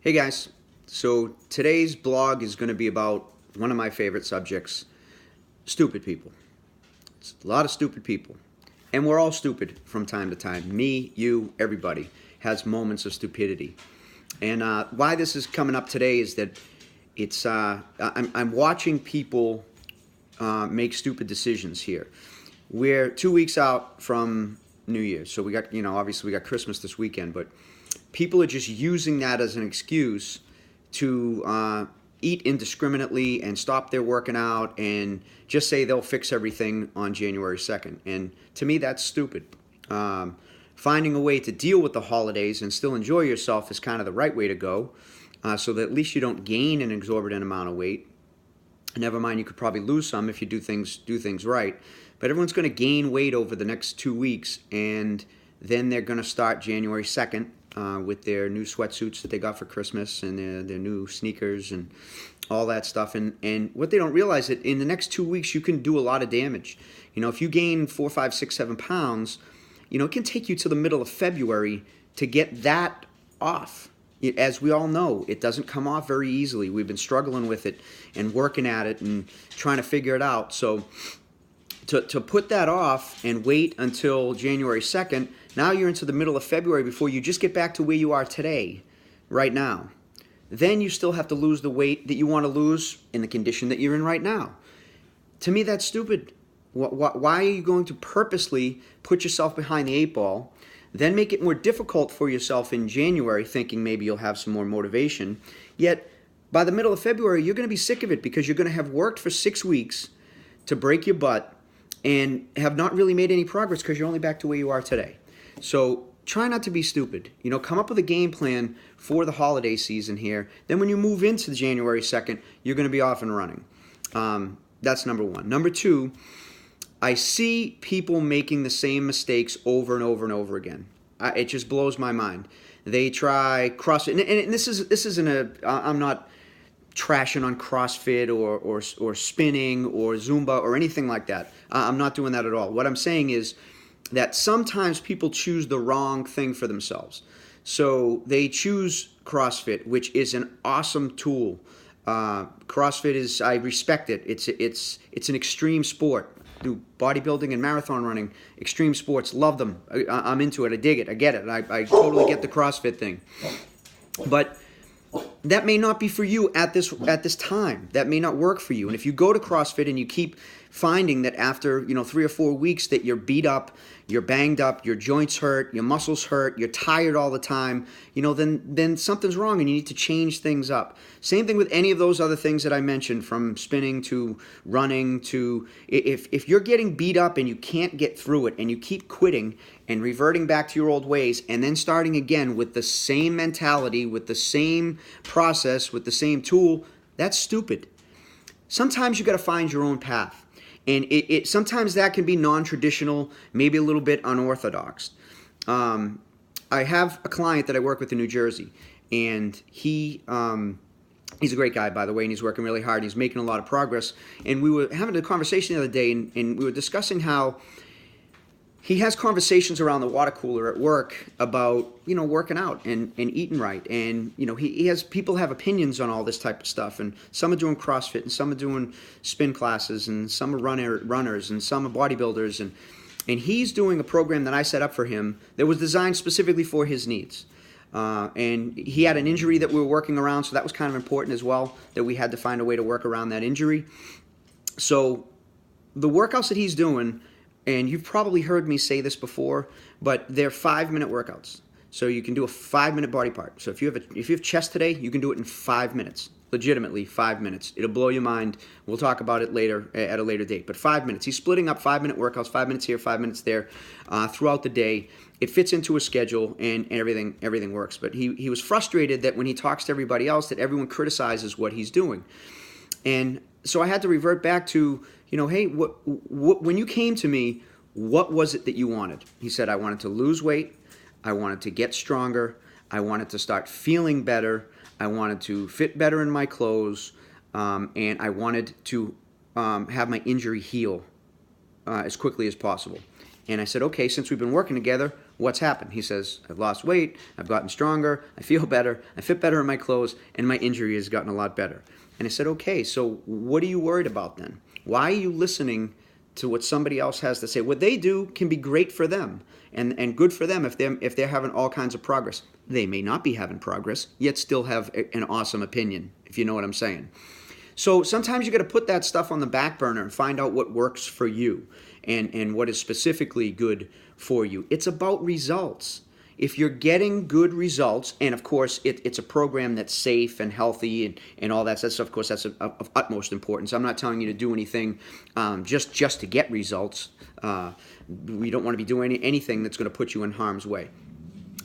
Hey guys, so today's blog is going to be about one of my favorite subjects, stupid people. It's a lot of stupid people. And we're all stupid from time to time. Me, you, everybody has moments of stupidity. And why this is coming up today is that I'm watching people make stupid decisions here. We're 2 weeks out from New Year's, so we got, obviously we got Christmas this weekend, but people are just using that as an excuse to eat indiscriminately and stop their working out and just say they'll fix everything on January 2nd. And to me, that's stupid. Finding a way to deal with the holidays and still enjoy yourself is kind of the right way to go, so that at least you don't gain an exorbitant amount of weight. Never mind, you could probably lose some if you do things right. But everyone's going to gain weight over the next 2 weeks, and then they're going to start January 2nd with their new sweatsuits that they got for Christmas and their new sneakers and all that stuff. And what they don't realize is that in the next 2 weeks, you can do a lot of damage. If you gain 4, 5, 6, 7 pounds, it can take you to the middle of February to get that off. As we all know, it doesn't come off very easily. We've been struggling with it and working at it and trying to figure it out. So to put that off and wait until January 2nd, now you're into the middle of February before you just get back to where you are today, right now. Then you still have to lose the weight that you want to lose in the condition that you're in right now. To me, that's stupid. Why are you going to purposely put yourself behind the 8 ball, then make it more difficult for yourself in January, thinking maybe you'll have some more motivation, yet by the middle of February, you're going to be sick of it because you're going to have worked for 6 weeks to break your butt and have not really made any progress because you're only back to where you are today. So try not to be stupid. Come up with a game plan for the holiday season here. Then when you move into January 2nd, you're going to be off and running. That's number one. Number two, I see people making the same mistakes over and over and over again. It just blows my mind. They try CrossFit, and this isn't I'm not trashing on CrossFit or spinning or Zumba or anything like that. I'm not doing that at all. What I'm saying is that sometimes people choose the wrong thing for themselves. So they choose CrossFit, which is an awesome tool. CrossFit I respect it. It's an extreme sport. Do bodybuilding and marathon running, extreme sports, love them. I'm into it. I dig it. I get it. I totally get the CrossFit thing. But that may not be for you at this time. That may not work for you. And if you go to CrossFit and you keep finding that after 3 or 4 weeks that you're beat up, you're banged up, your joints hurt, your muscles hurt, you're tired all the time, then something's wrong and you need to change things up. Same thing with any of those other things that I mentioned, from spinning to running to if you're getting beat up and you can't get through it and you keep quitting and reverting back to your old ways and then starting again with the same mentality, with the same process, with the same tool, that's stupid. Sometimes you got to find your own path. And sometimes that can be non-traditional, maybe a little bit unorthodox. I have a client that I work with in New Jersey, and he's a great guy, by the way, and he's working really hard. He's making a lot of progress. And we were having a conversation the other day, and we were discussing how he has conversations around the water cooler at work about, working out and eating right. And, he has people have opinions on all this type of stuff. And some are doing CrossFit, and some are doing spin classes, and some are runners, and some are bodybuilders. And he's doing a program that I set up for him that was designed specifically for his needs. And he had an injury that we were working around, so that was kind of important as well, that we had to find a way to work around that injury. So the workouts that he's doing, and you've probably heard me say this before, but they're 5-minute workouts. So you can do a 5-minute body part. So if you have chest today, you can do it in 5 minutes. Legitimately, 5 minutes. It'll blow your mind. We'll talk about it later at a later date. But 5 minutes. He's splitting up 5-minute workouts, 5 minutes here, 5 minutes there, throughout the day. It fits into a schedule, and everything works. But he was frustrated that when he talks to everybody else, that everyone criticizes what he's doing. And so I had to revert back to, hey, when you came to me, what was it that you wanted? He said, I wanted to lose weight. I wanted to get stronger. I wanted to start feeling better. I wanted to fit better in my clothes. And I wanted to have my injury heal as quickly as possible. And I said, okay, since we've been working together, what's happened? He says, I've lost weight, I've gotten stronger, I feel better, I fit better in my clothes, and my injury has gotten a lot better. And I said, okay, so what are you worried about then? Why are you listening to what somebody else has to say? What they do can be great for them and good for them if they're having all kinds of progress. They may not be having progress, yet still have an awesome opinion, if you know what I'm saying. So sometimes you got to put that stuff on the back burner and find out what works for you and what is specifically good for you. It's about results. If you're getting good results, and of course it's a program that's safe and healthy and all that stuff, of course that's of utmost importance. I'm not telling you to do anything just to get results. We don't want to be doing anything that's going to put you in harm's way.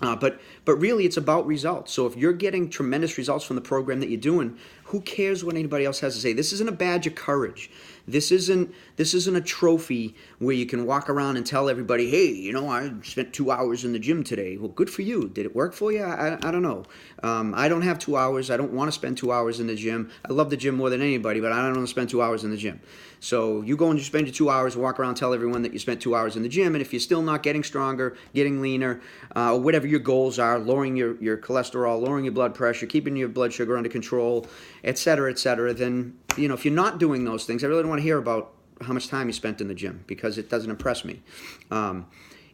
But really, it's about results. So if you're getting tremendous results from the program that you're doing, who cares what anybody else has to say? This isn't a badge of courage. This isn't a trophy where you can walk around and tell everybody, hey, you know, I spent 2 hours in the gym today. Well, good for you. Did it work for you? I don't know. I don't have 2 hours. I don't want to spend 2 hours in the gym. I love the gym more than anybody, but I don't want to spend 2 hours in the gym. So you go and you spend your 2 hours, walk around, tell everyone that you spent 2 hours in the gym, and if you're still not getting stronger, getting leaner, or whatever your goals are, lowering your cholesterol, lowering your blood pressure, keeping your blood sugar under control, et cetera, then, you know, if you're not doing those things, I really don't want to hear about how much time you spent in the gym because it doesn't impress me.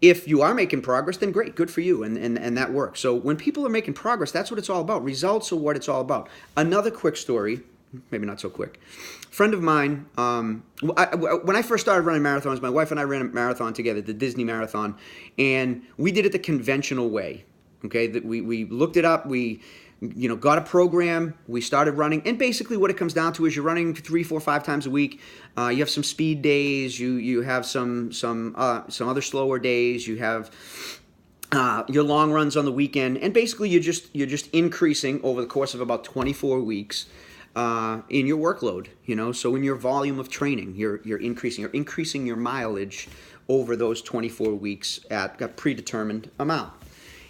If you are making progress, then great, good for you, and that works. So when people are making progress, that's what it's all about. Results are what it's all about. Another quick story, maybe not so quick. A friend of mine, when I first started running marathons, my wife and I ran a marathon together, the Disney Marathon, and we did it the conventional way. Okay, that we looked it up, we got a program, we started running, and basically what it comes down to is you're running 3, 4, 5 times a week. You have some speed days, you have some other slower days, you have your long runs on the weekend, and basically you're just increasing over the course of about 24 weeks in your workload. So in your volume of training, you're increasing your mileage over those 24 weeks at a predetermined amount.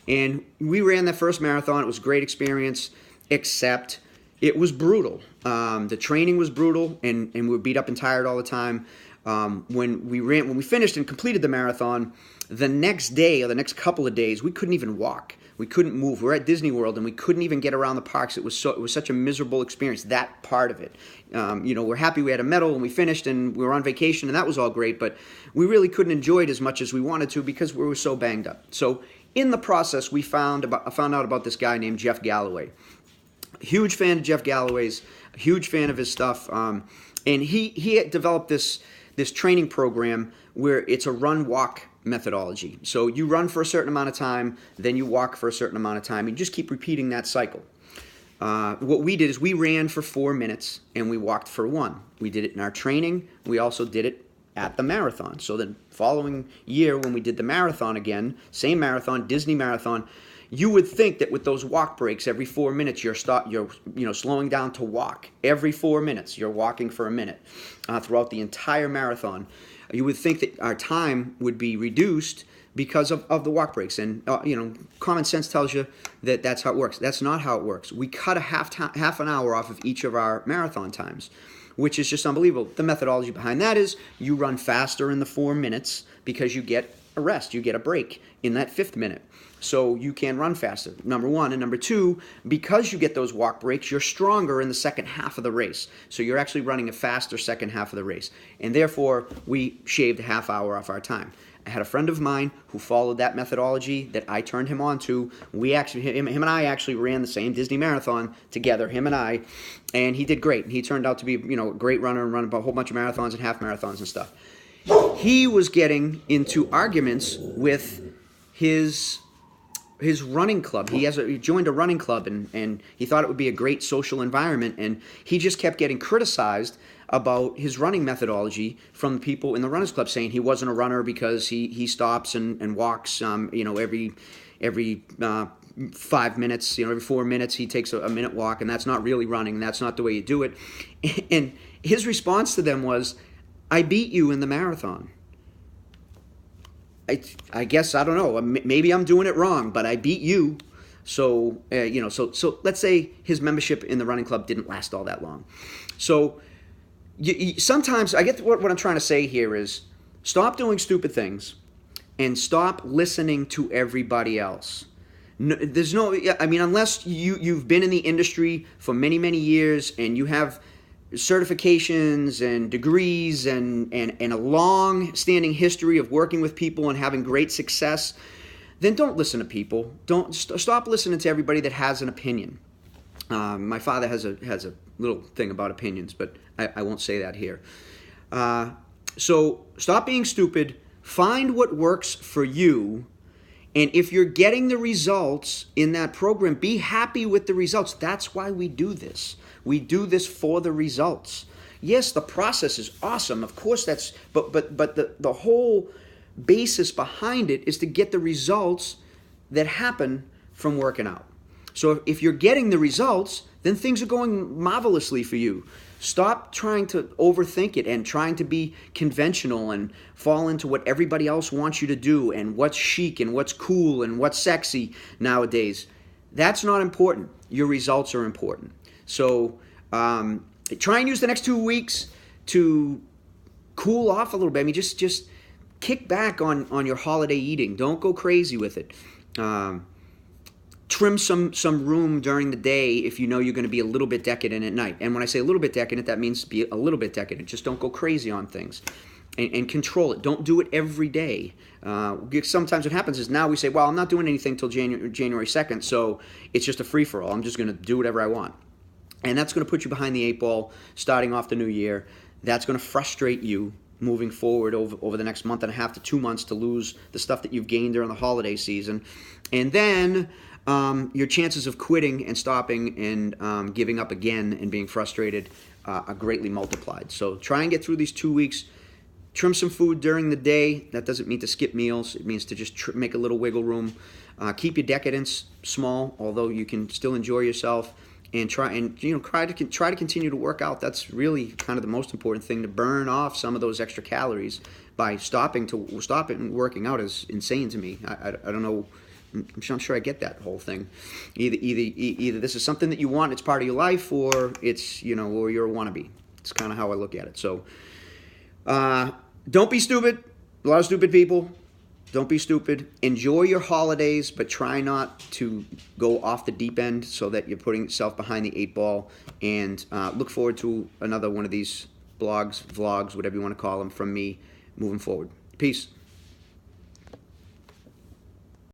And we ran that first marathon. It was a great experience, except it was brutal. The training was brutal, and we were beat up and tired all the time. When we finished and completed the marathon, the next day or the next couple of days, we couldn't even walk. We couldn't move. We were at Disney World, and we couldn't even get around the parks. It was such a miserable experience, that part of it. We're happy we had a medal and we finished and we were on vacation, and that was all great, but we really couldn't enjoy it as much as we wanted to because we were so banged up. So in the process, I found out about this guy named Jeff Galloway. Huge fan of Jeff Galloway's, a huge fan of his stuff, and he had developed this training program where it's a run-walk methodology. So you run for a certain amount of time, then you walk for a certain amount of time. You just keep repeating that cycle. What we did is we ran for 4 minutes and we walked for 1. We did it in our training. We also did it at the marathon. So then following year when we did the marathon again, same marathon, Disney Marathon, you would think that with those walk breaks every 4 minutes you're slowing down to walk. Every 4 minutes you're walking for a minute throughout the entire marathon. You would think that our time would be reduced because of the walk breaks. And common sense tells you that that's how it works. That's not how it works. We cut a half an hour off of each of our marathon times, which is just unbelievable. The methodology behind that is you run faster in the 4 minutes because you get a rest, you get a break in that 5th minute. So you can run faster, number one. And number two, because you get those walk breaks, you're stronger in the second half of the race. So you're actually running a faster second half of the race. And therefore, we shaved a half hour off our time. I had a friend of mine who followed that methodology that I turned him on to. Him and I actually ran the same Disney Marathon together, him and I, and he did great. He turned out to be a great runner and run a whole bunch of marathons and half marathons and stuff. He was getting into arguments with his running club. He joined a running club and he thought it would be a great social environment, and he just kept getting criticized about his running methodology from the people in the runners club, saying he wasn't a runner because he stops and walks every 5 minutes, every 4 minutes he takes a minute walk, and that's not really running, and that's not the way you do it. And his response to them was, I beat you in the marathon. I guess, I don't know, maybe I'm doing it wrong, but I beat you. So, so let's say his membership in the running club didn't last all that long. So sometimes, I get what I'm trying to say here is, stop doing stupid things. and stop listening to everybody else. No, there's no, I mean, unless you've been in the industry for many, many years and you have certifications and degrees and a long-standing history of working with people and having great success, then don't listen to people. Don't stop listening to everybody that has an opinion. My father has a little thing about opinions, but I won't say that here. So stop being stupid. Find what works for you. And if you're getting the results in that program, be happy with the results. That's why we do this. We do this for the results. Yes, the process is awesome. Of course, but the whole basis behind it is to get the results that happen from working out. So if you're getting the results, then things are going marvelously for you. Stop trying to overthink it and trying to be conventional and fall into what everybody else wants you to do and what's chic and what's cool and what's sexy nowadays. That's not important. Your results are important. So try and use the next 2 weeks to cool off a little bit. I mean, just kick back on your holiday eating. Don't go crazy with it. Trim some room during the day if you know you're going to be a little bit decadent at night. And when I say a little bit decadent, that means be a little bit decadent. Just don't go crazy on things. And control it. Don't do it every day. Sometimes what happens is now we say, well, I'm not doing anything until January 2nd, so it's just a free-for-all. I'm just going to do whatever I want. And that's going to put you behind the 8 ball starting off the new year. That's going to frustrate you moving forward over the next month and a half to 2 months to lose the stuff that you've gained during the holiday season. And then your chances of quitting and stopping and giving up again and being frustrated are greatly multiplied. So try and get through these 2 weeks. Trim some food during the day. That doesn't mean to skip meals. It means to just make a little wiggle room. Keep your decadence small, although you can still enjoy yourself. And try to continue to work out. That's really kind of the most important thing, to burn off some of those extra calories by stopping working out is insane to me. I don't know. I'm sure I get that whole thing. Either this is something that you want, it's part of your life, or it's or you're a wannabe. It's kind of how I look at it. So don't be stupid. A lot of stupid people. Don't be stupid. Enjoy your holidays, but try not to go off the deep end so that you're putting yourself behind the 8 ball. And look forward to another one of these blogs, vlogs, whatever you want to call them, from me moving forward. Peace.